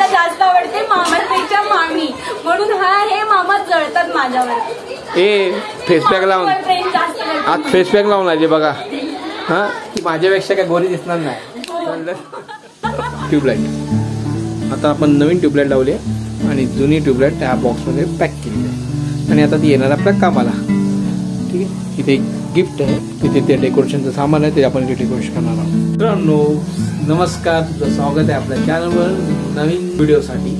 मला जास्त आवडते मामांपेक्षा मामी, म्हणून हे मामा जळतात माझ्यावर. ए फेसपॅक लावून आज फेसपॅक लावून आली बघा. हा ती माझ्यापेक्षा काय गोरी दिसणार नाही. ट्यूबलाईट आता आपण नवीन ट्यूबलाईट लावली आणि जुनी ट्यूबलाईट त्या बॉक्समध्ये पॅक केली आहे आणि आता ती येणार आपल्या कामाला. ठीक आहे. इथे एक गिफ्ट आहे, तिथे ते डेकोरेशनचं सामान आहे, ते आपण इथे डेकोरेशन करणार आहोत. मित्रांनो नमस्कार, तुझं स्वागत आहे आपल्या चॅनलवर नवीन व्हिडिओसाठी.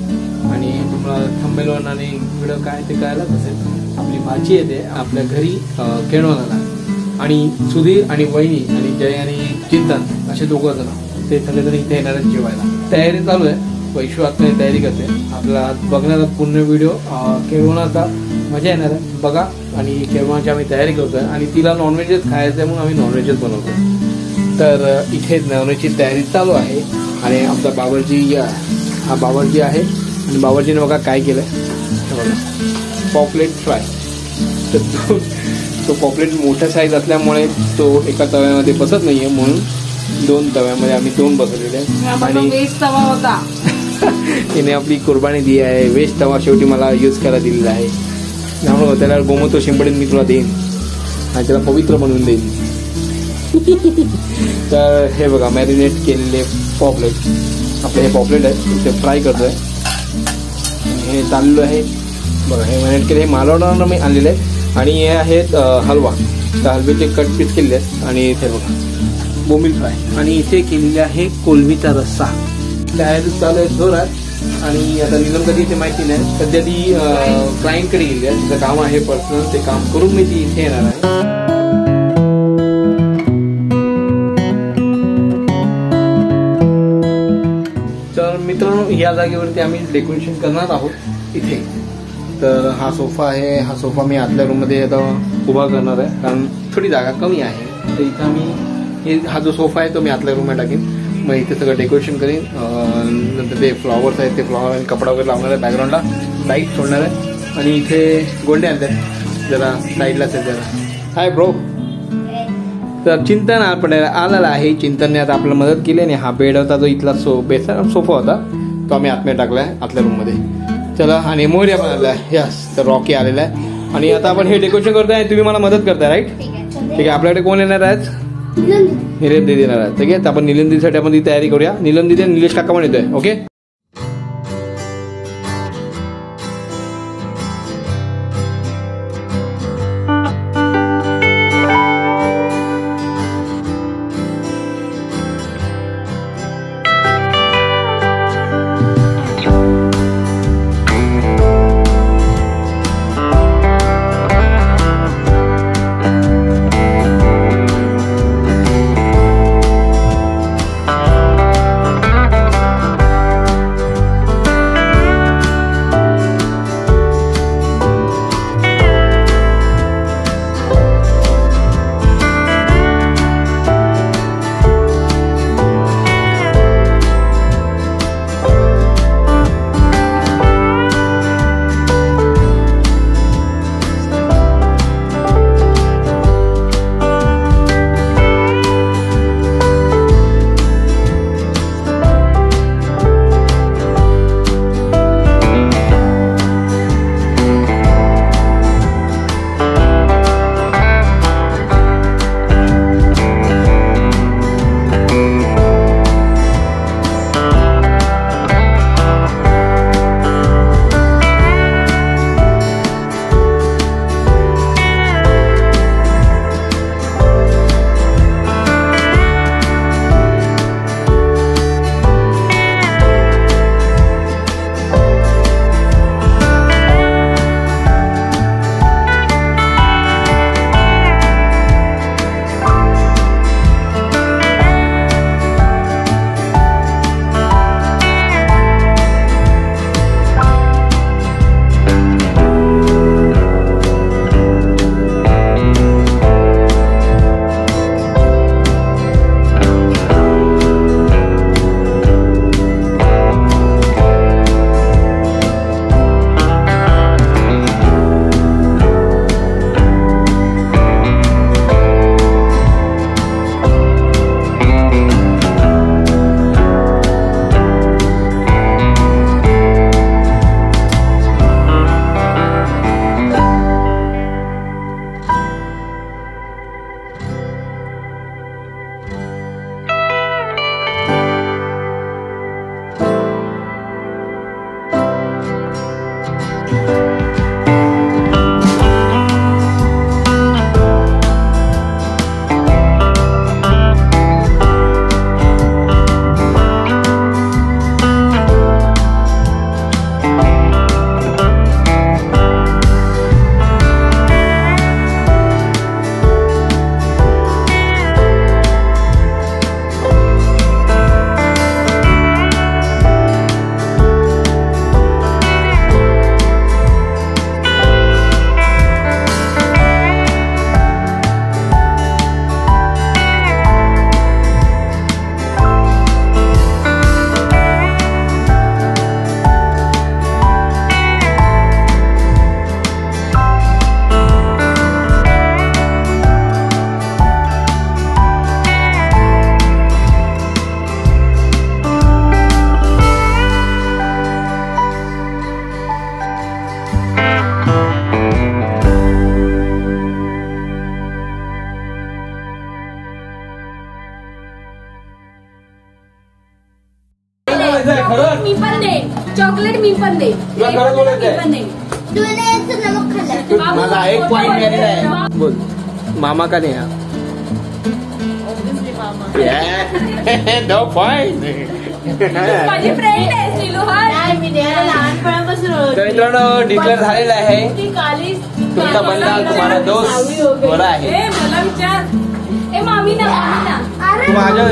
आणि तुम्हाला थंबनेलवर आणि व्हिडिओ काय ते कळायलाच असेल. आपली भाची येते आपल्या घरी केळवणाला आणि सुधीर आणि वहिनी आणि जय आणि चिंतन असे दोघं जण ते सगळेजण इथे येणार आहेत जेवायला. तयारी चालू आहे, वैशू आता तयारी करते. आपला बघण्याचा पूर्ण व्हिडिओ केळवणाचा मजा येणार आहे बघा. आणि केळवणाची आम्ही तयारी करतोय आणि तिला नॉनव्हेजच खायचं आहे म्हणून आम्ही नॉनव्हेजच बनवतो. तर इथे नॉनव्हेजची तयारी चालू आहे. आणि आमचा बाबरजी हा बाबरजी आहे आणि बाबरजीने बघा काय केलं आहे बघा, पॉपलेट फ्राय. तर तो पॉपलेट मोठ्या साईज असल्यामुळे तो एका तव्यामध्ये बसत नाहीये म्हणून 2 तव्यामध्ये आम्ही 2 बसवलेले आहे. आणि वेस्ट तवा होता तिने आपली कुर्बानी दिली आहे. वेस्ट तवा शेवटी मला यूज करायला दिलेला आहे. त्यामुळे त्याला गोमूत्र शिंपडीन मी तुला देईन आणि त्याला पवित्र बनवून देईन. तर हे बघा मॅरिनेट केलेले पॉपलेट, आपले हे पॉपलेट आहे ते फ्राय करतोय. हे चाललेलं आहे बघा. हे मॅरिनेट केले, हे मालवणावरून मी आणलेले आहे. आणि हे आहेत हलवा, तर हलव्याचे कट पीस केलेले आहेत. आणि इथे बघा बोंबील फ्राय आणि इथे केलेले आहे कोलमीचा रस्सा. तयारी चालू आहे जोरात. आणि आता निलम कधी इथे माहिती नाही, सध्या ती क्लायंटकडे गेली आहे, तिचं काम आहे पर्सनल, ते काम करून मी ती इथे येणार आहे. तर मित्रांनो या जागेवरती आम्ही डेकोरेशन करणार आहोत इथे. तर हा सोफा आहे, हा सोफा मी आतल्या रूममध्ये आता उभा करणार आहे कारण थोडी जागा कमी आहे. तर इथं आम्ही हा जो सोफा आहे तो मी आतल्या रूममध्ये टाकेन. मग इथे सगळं डेकोरेशन करेन. नंतर ते फ्लॉवर्स आहेत, ते फ्लॉवर आणि कपडा वगैरे लावणार आहे, बॅकग्राऊंडला लाईट सोडणार आहे. आणि इथे गोंडे आणतात जरा साईडलाच आहे जरा. Hi bro. तर चिंतन आपण आलेला आहे. चिंतनने आता आपल्याला मदत केली आणि हा बेड होता जो इथला सोफा होता तो आम्ही आतमध्ये टाकला आहे आतल्या रूममध्ये. चला. आणि मोर्या पण आला आहे. यस. तर रॉकी आलेला आहे. आणि आता आपण हे डेकोरेशन करतोय आणि तुम्ही मला मदत करताय राईट. ठीक आहे. आपल्याकडे कोण येणार आहेत? निलेन दिदी येणार आहेत. ठीक आहे. तर आपण निलेन दिदीसाठी आपण ती तयारी करूया. निलेन दिदी निलेश काका पण येतोय. ओके. बोलायचंय खरं? मी पण दे चॉकलेट, मी पण दे. तुला खरं बोलायचंय? मी पण दे. माझा 1 पॉइंट गेलेला आहे. बोल मामा का नाही? No point. माझी फ्रेंड आहे सिलुहा. मी लहानपणापासून तर मित्रांनो डिक्लेअर झालेला आहे. तुमचा बंदा तुम्हाला दोस्त बरा आहे. मला विचार. मामी ना तू माझ्या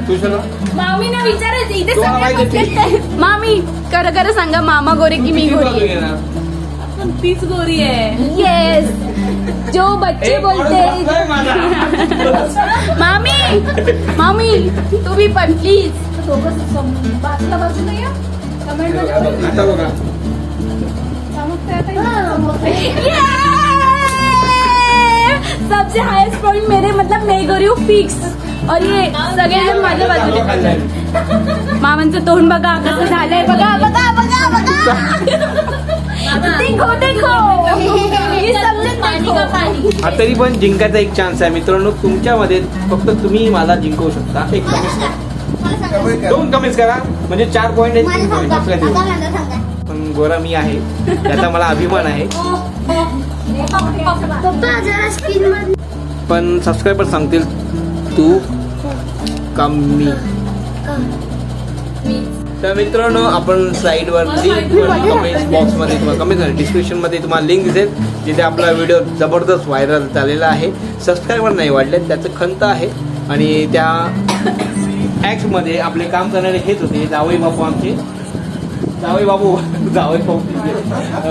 तू सर मामी ना विचारायचं इथे तू आवाज येते. मामी खरं खरं सांगा, मामा गोरे की मी गोरी? तीच गोरी आहे. येस, जो बच्चे बोलते. मामी मामी तुम्ही पण प्लीज बाजूला बाजूला या कमेंट मध्ये. सबसे हाईएस्ट पॉइंट मेरे, मतलब मैं गोरी हूँ फिक्स. और ये सगळे माझ्या बाजूला. मामांचं तोंड बघा कसं झालंय. बघा बघा बघा बघा. देखो देखो तरी पण जिंकायचा एक चान्स आहे मित्रांनो तुमच्यामध्ये. फक्त तुम्ही मला जिंकवू शकता. एक कमेंट 2 कमेंट्स करा म्हणजे 4 पॉइंट आहेत. 3 पॉइंट. पण गोरा मी आहे त्याचा मला अभिमान आहे. पण सबस्क्रायबर सांगतील तू का मी. तर मित्रांनो आपण साईडवर लिंक कमेंट बॉक्समध्ये तुम्हाला कमेंट डिस्क्रिप्शनमध्ये तुम्हाला लिंक दिसेल जिथे आपला व्हिडिओ जबरदस्त व्हायरल झालेला आहे. सबस्क्रायबर नाही वाढले त्याचं खंत आहे. आणि त्या ॲक्समध्ये आपले काम करणारे हेच होते जावई बापू आमचे. जावई बापू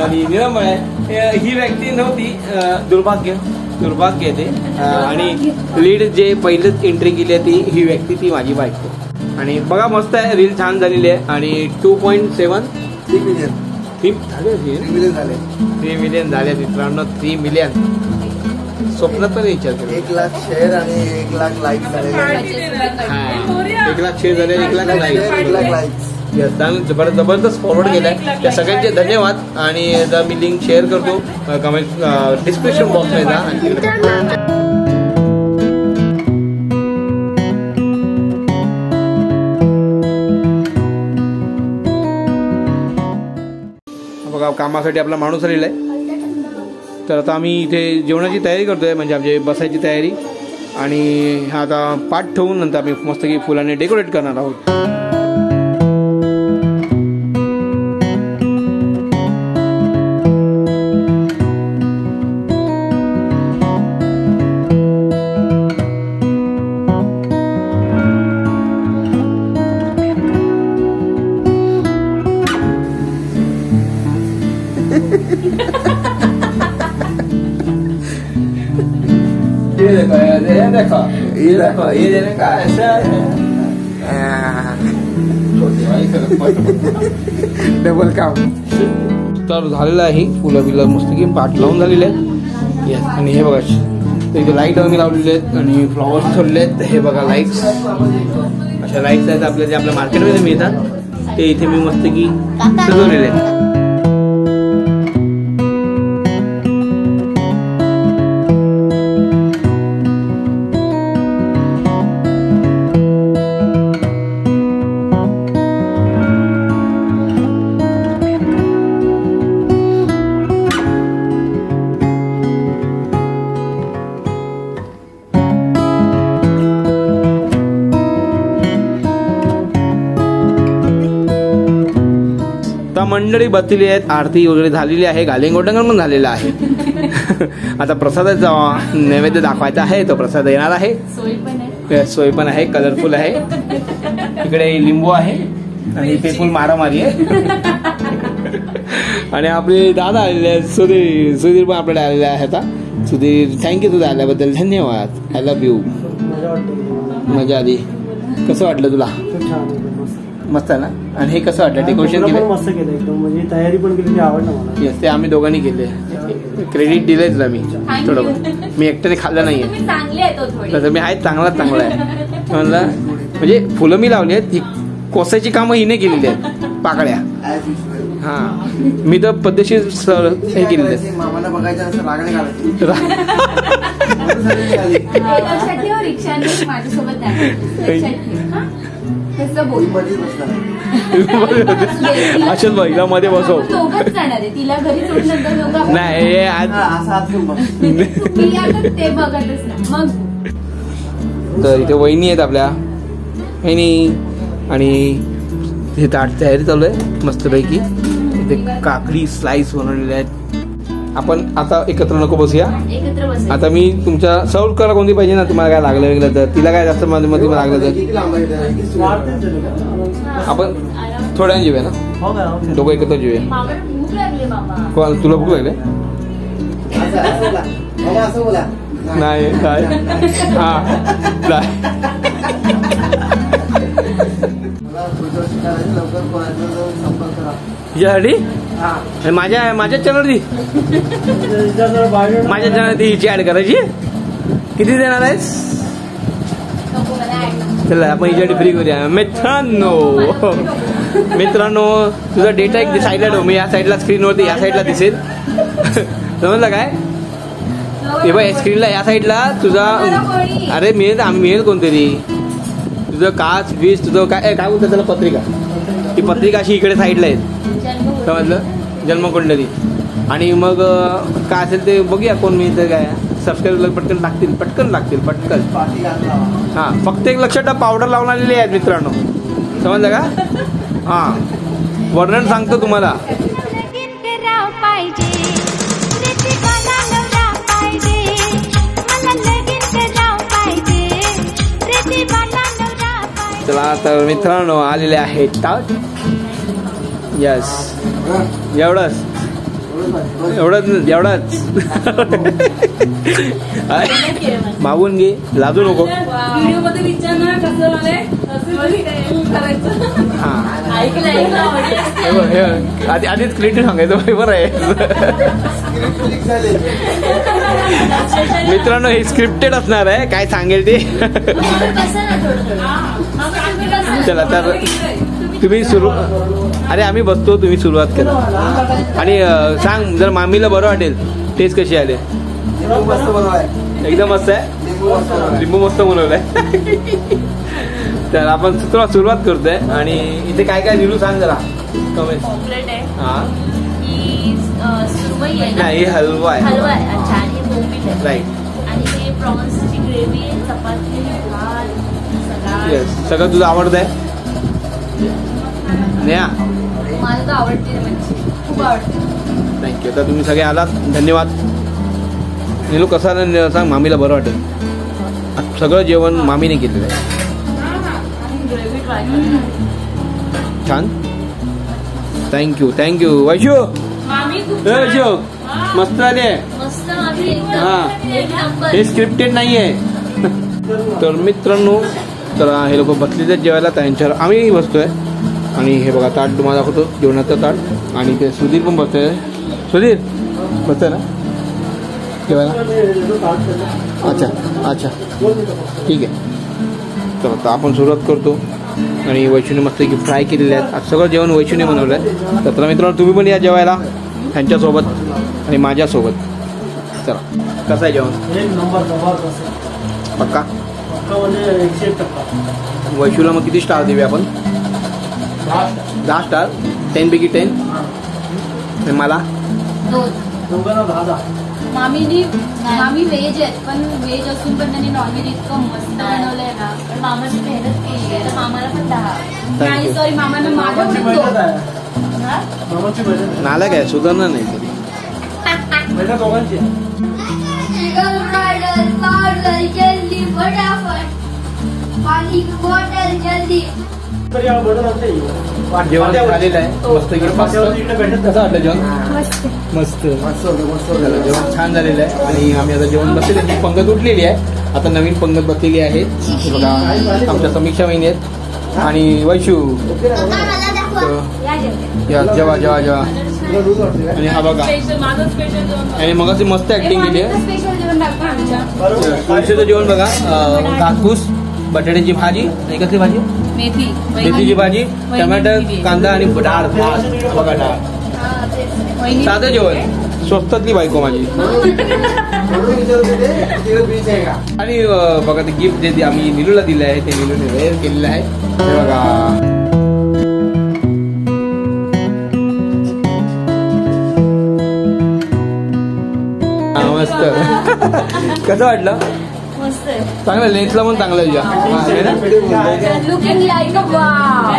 आणि निरंबळ ही व्यक्ती नव्हती. दुर्भाग्य ते. आणि लीड जे पहिलेच एंट्री केली आहे ती ही व्यक्ती ती माझी बायको. आणि बघा मस्त आहे रील छान झालेली आहे. आणि 2.7 3 मिलियन झाले मित्रांनो. 3 मिलियन स्वप्नात पण विचार केला. 1 लाख शेअर आणि 1 लाख लाईक झाले. 1 लाख शेअर झाले 1 लाख लाईक. जबरदस्त फॉरवर्ड केलाय. त्या सगळ्यांचे धन्यवाद. आणि मी लिंक शेअर करतो कमेंट डिस्क्रिप्शन बॉक्समध्ये जा. बघा कामासाठी आपला माणूस आलेला आहे. तर आता आम्ही इथे जेवणाची तयारी करतोय म्हणजे आमची बसायची तयारी. आणि हा आता पाठ ठेवून नंतर आम्ही मस्तपैकी फुलाने डेकोरेट करणार आहोत. डबल काम तर झालेलं आहे. फुलं बिलं मस्त की पाठ लावून झालेले आहेत. येस. आणि हे बघा इथे लाईट आम्ही लावलेले आहेत आणि फ्लॉवर्स ठेवलेले आहेत. हे बघा लाईट्स अशा लाईट्स आहेत आपल्या जे आपल्या मार्केटमध्ये मिळतात ते इथे मी मस्त की सजवलेले आहेत. मंडळी बसलेली आहेत. आरती वगैरे झालेली आहे. गालिंगोटंगण पण झालेलं आहे. आता प्रसादाचा नैवेद्य दाखवायचा आहे. तो प्रसाद येणार आहे. सोय पण आहे. कलरफुल आहे. इकडे लिंबू आहे आणि इथे फुल मारामारी आहे. आणि आपले दादा आलेले आहेत. सुधीर पण आपल्याला आलेले आहे. आता सुधीर थँक्यू तुझं आल्याबद्दल धन्यवाद. I love you. मजा आली. कसं वाटलं तुला? मस्त आहे ना. आणि हे कसं वाटलं डेकोरेशन केलं? मस्त केलं एकदम. म्हणजे तयारी पण केली. आवडलं मला. येस ते आम्ही दोघांनी केले. क्रेडिट दिलंय तुला मी थोडं. मी एकट्याने खाल्लं नाहीये. तसं मी आहे चांगला आहे म्हणलं. म्हणजे फुलं मी लावली आहेत. ही कोसायची कामं हिने केलेली आहेत. पाकळ्या हा मी तर पद्धतशीर हे केलेले आहेत. मामाला बघायचं असं रागणे घालायचे. असं बोल. मध्येच बसणार. अशाच महिला मध्ये बसव. दोघंच जाणार आहे तिला घरी सोडून नंतर दोघं नाही हे आज असं हात घेऊन बस. मी आता ते बघतच ना मग. तर इथे वहिनी आहेत आपल्या वहिनी आणि हे ताट तयारी चालू आहे मस्तपैकी. इथे काकडी स्लाइस बनवलेल्या आहेत. आपण आता एकत्र नको बसूया. एकत्र बस. आता मी तुमच्या सर्व करा कोणती पाहिजे ना तुम्हाला काय लागलं वेगळं तर तिला काय जास्त मध्ये मध्ये लागलं तर किती लांब आहे ते? आपण थोड्या जेऊया ना हो का? हो का? दोघं एकत्र जेऊया. मामाला भूक लागली मामा. कोण तुला भूक लागले असं बोला. मामा असं बोला. नाही काय हा नाही. मला पुढच्या वर्षी करायचं, लवकर कोणाचा जो संपर्क करा. हिच्यासाठी हा. आणि माझ्या चॅनलवरती माझ्या चॅनलवरती हिची ऍड करायची. किती देणार आहेस? नको मला ऐक. चला आपण हिच्यासाठी फ्री करूया. मित्रांनो तुझा डेटा एक साईडला ठेव. मी या साईडला स्क्रीनवरती या साईडला दिसेल. समजलं काय? हे बघ स्क्रीनला या साईडला तुझा अरे मिळेल कोणतरी तुझं काच वीज तुझं काय काय बोलतं त्याला पत्रिका. ती पत्रिका अशी इकडे साईडला आहे समजलं जन्मकुंडली. आणि मग काय असेल ते बघूया कोण मिळतं काय. सबस्क्राईब पटकन लागतील पाठी घातला. हां फक्त एक लक्षात ठेवा पावडर लावून आलेली आहेत मित्रांनो. समजलं का? हां वर्णन सांगतो तुम्हाला. चला तर मित्रांनो आलेले आहेत ताट. यस एवढंच मागून घे लाजू नको. व्हिडिओ मध्ये विचार ना कसं मला करायचं. हा ऐकलं आधीच क्रिएटिव्ह सांगायचं बरं आहे. मित्रांनो हे स्क्रिप्टेड असणार आहे काय सांगेल ते. चला तर तुम्ही अरे आम्ही बसतो तुम्ही सुरुवात करा. आणि सांग जर मामीला बरं वाटेल. टेस्ट कशी आले? मस्त बनवाय. एकदम मस्त आहे. लिंबू मस्त बनवलाय. तर आपण सुरुवात करतोय. आणि इथे काय काय दिलू सांग जरा कमेंट. पॉम्पलेट आहे हा ही सुरमई आहे ना. नाही हे हलवा आहे. हलवा आहे. अच्छा आणि हे बोंबील आहे. राईट. आणि हे प्रॉन्सची ग्रेव्ही आहे चपाती भात सलाड. येस सगळं तुझं आवडत आहे. मला तर आवडते म्हणजे खूप आवडते. थँक्यू. तर तुम्ही सगळे आलात धन्यवाद. निलू कसा सांग मामीला बरं वाटेल. सगळं जेवण मामीने केलेलं आहे. ग्रेव्ही ट्राय कर. छान थँक्यू वैशू. मामी खूप वैशू मस्त आले. मस्त मामी हा. एक नंबर. हे स्क्रिप्टेड नाही आहे. तर मित्रांनो तर हे लोक बसलेले जेवायला त्यांच्यावर आम्ही बसतोय. आणि हे बघा ताट तुम्हाला दाखवतो जेवणाचं ताट. आणि ते सुधीर पण बसतोय. सुधीर बसतोय ना जेवायला? अच्छा ठीक आहे. तर आता आपण सुरुवात करतो. आणि वैशूने मस्त की फ्राय केलेले आहेत. आज सगळं जेवण वैशूने बनवलं आहे. तर मित्रांनो तुम्ही पण या जेवायला त्यांच्यासोबत आणि माझ्यासोबत. चला कसं आहे जेवण? एक नंबर पक्का? म्हणजे 100%. वैशूला मग किती स्टार देऊया आपण? 10 स्टार. 10 पैकी 10. आणि मला दोघांना 10. मामी व्हेज आहेत पण व्हेज असून पण त्यांनी नॉनव्हेज इतकं मस्त बनवलंय ना. पण मामाची मेहनत केली आहे तर मामाला पण 10. नाही सॉरी मामाला मामाची बजेट आहे. हा? मामाची बजेट नाला काय सुधारणा नाही तरी. बजेट दोघांची आहे. जल्दी फटाफट पानी की बोतल जल्दी. तरी हा बजेट असते. जेवण झालेलं आहे मस्त की कसं वाटलं जेवण? मस्त झालं. जेवण छान झालेलं आहे. आणि आम्ही आता जेवण बसलेले. पंगत उठलेली आहे. आता नवीन पंगत बसलेली आहे. हे बघा आमच्या समीक्षा वहिनी आहेत आणि वैशू. या जेवा आणि हा बघा. आणि मग अशी मस्त ऍक्टिंग केली आहे. स्पेशल जेवण लागतं आमच्या. तुळशीचं जेवण बघा. घासपूस बटाट्याची भाजी आणि कसली भाजी? मेथीची भाजी टमाटर कांदा आणि डाळ भात. बघा डाळ. साधं जेवण. स्वस्तातली बायको माझी. आणि बघा ते गिफ्ट जे आम्ही निलूला दिलं आहे ते निलूने वेअर केलेलं आहे. हे बघा मस्त. कसं वाटलं? मस्त आहे. चांगलं लेन्सला पण चांगलं आहे तुझ्या. Looking like a wow.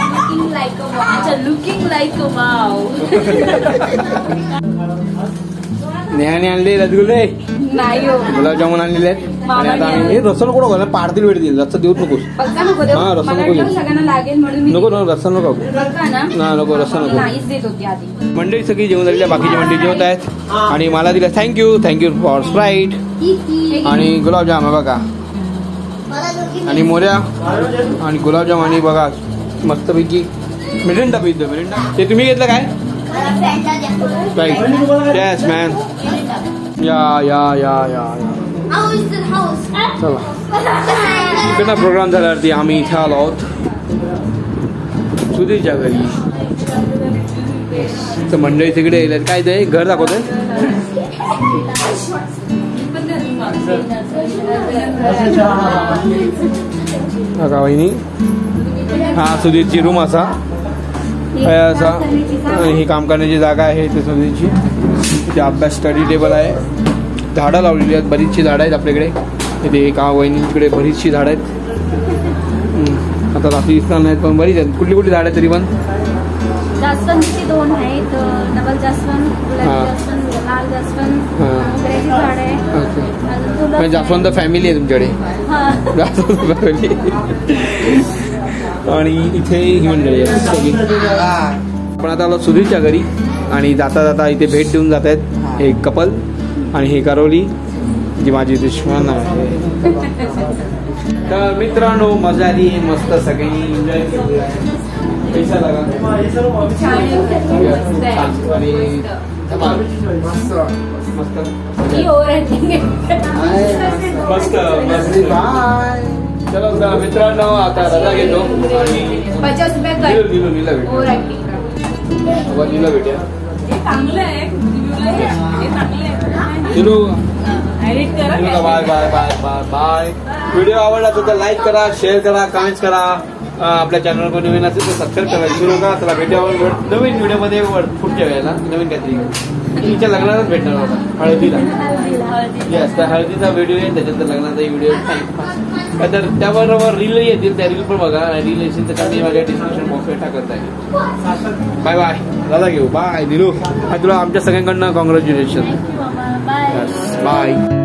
Looking like a wow. अच्छा लुकिंग लाईक अ वाव. नेहाने आणले रसगुल्ले, नाही हो. गुलाबजामुन आणलेले आहेत आणि आता आम्ही रस्सा नको घाला, पाडतील वेळ देईल, रस्सा देऊच नकोस. बघा नको देऊ. हा, रस्सा मला नको वाटलं देऊ. सगळ्यांना लागेल म्हणून मी नको नको रस्सा नको खाऊ. बघा ना. ना नको रस्सा नको. नाहीच देत होती आधी. मंडळी सगळी जेवण झालेली आहे, बाकीची मंडळी जेवत आहेत आणि मला दिलं थँक्यू फॉर स्प्राईट आणि गुलाबजाम आहे बघा आणि मोऱ्या आणि गुलाबजाम आणि बघा मस्तपैकी मिरिंडा पिझ्झा. मिरिंडा ते तुम्ही घेतलं काय? स्प्राईट. Yes man. या या या या चला इकडनं प्रोग्राम झाल्यावरती आम्ही इथे आलो आहोत सुधीरच्या घरी. तर मंडळी तिकडे येईल. काय ते घर दाखवतंय? बघा वहिनी, हा सुधीरची रूम असा असा ही काम करण्याची जागा आहे ते सुधीरची. इथे अभ्यास स्टडी टेबल आहे. झाडं लावलेली आहेत, बरीचशी झाडं आहेत आपल्याकडे. इथे एका वहिनीकडे बरीचशी झाडं आहेत. आता रात्री दिसणार नाहीत पण बरीच आहेत. कुठली कुठली झाडं आहेत तरी पण? जास्वंदीची 2 आहेत. डबल जास्वंद, गुलाबी जास्वंद, लाल जास्वंद, मोगऱ्याची झाड आहे. अजून तुळस जास्वंद फॅमिली आहे तुमच्याकडे? हा. जास्वंद फॅमिली. आणि इथे ही मंडळी आहे सगळी. पण आता आलो सुधीरच्या घरी आणि जाता जाता इथे भेट देऊन जात आहेत एक कपल आणि ही करवली जी माझी दुश्मन आहे. तर मित्रांनो मजा आली मस्त, सगळ्यांनी एन्जॉय केला. पैसा लागा मस्त ही overacting आहे. मस्त मस्त. चलो तर मित्रांनो आता रजा घेतो आणि 50 रुपये कर. नीला भेटू. Overacting कर. नीला भेटूया. हे चांगलं आहे. हे चांगलं आहे. नीलू Edit करा. Bye bye bye bye bye. Video आवडला तर लाईक करा, शेअर करा, कमेंट्स करा. आपल्या चॅनल वर नवीन असेल तर सबस्क्राईब करा विसरू नका. चला भेटूया नवीन व्हिडिओमध्ये पुढच्या वेळेला नवीन काहीतरी. तिच्या लग्नातच भेटणार होता हळदीला. येस त्या हळदीचा व्हिडिओ आहे, त्याच्यानंतर लग्नाचा व्हिडिओ आहे. तर त्याबरोबर रील येतील, त्या रील पण बघा. रील येतील तर मी माझ्या डिस्क्रिप्शन बॉक्सवर टाकत आहे. Bye bye. दादा घेऊ बाय दिलू. तुला आमच्या सगळ्यांकडनं कॉंग्रॅच्युलेशन. बाय. बाय.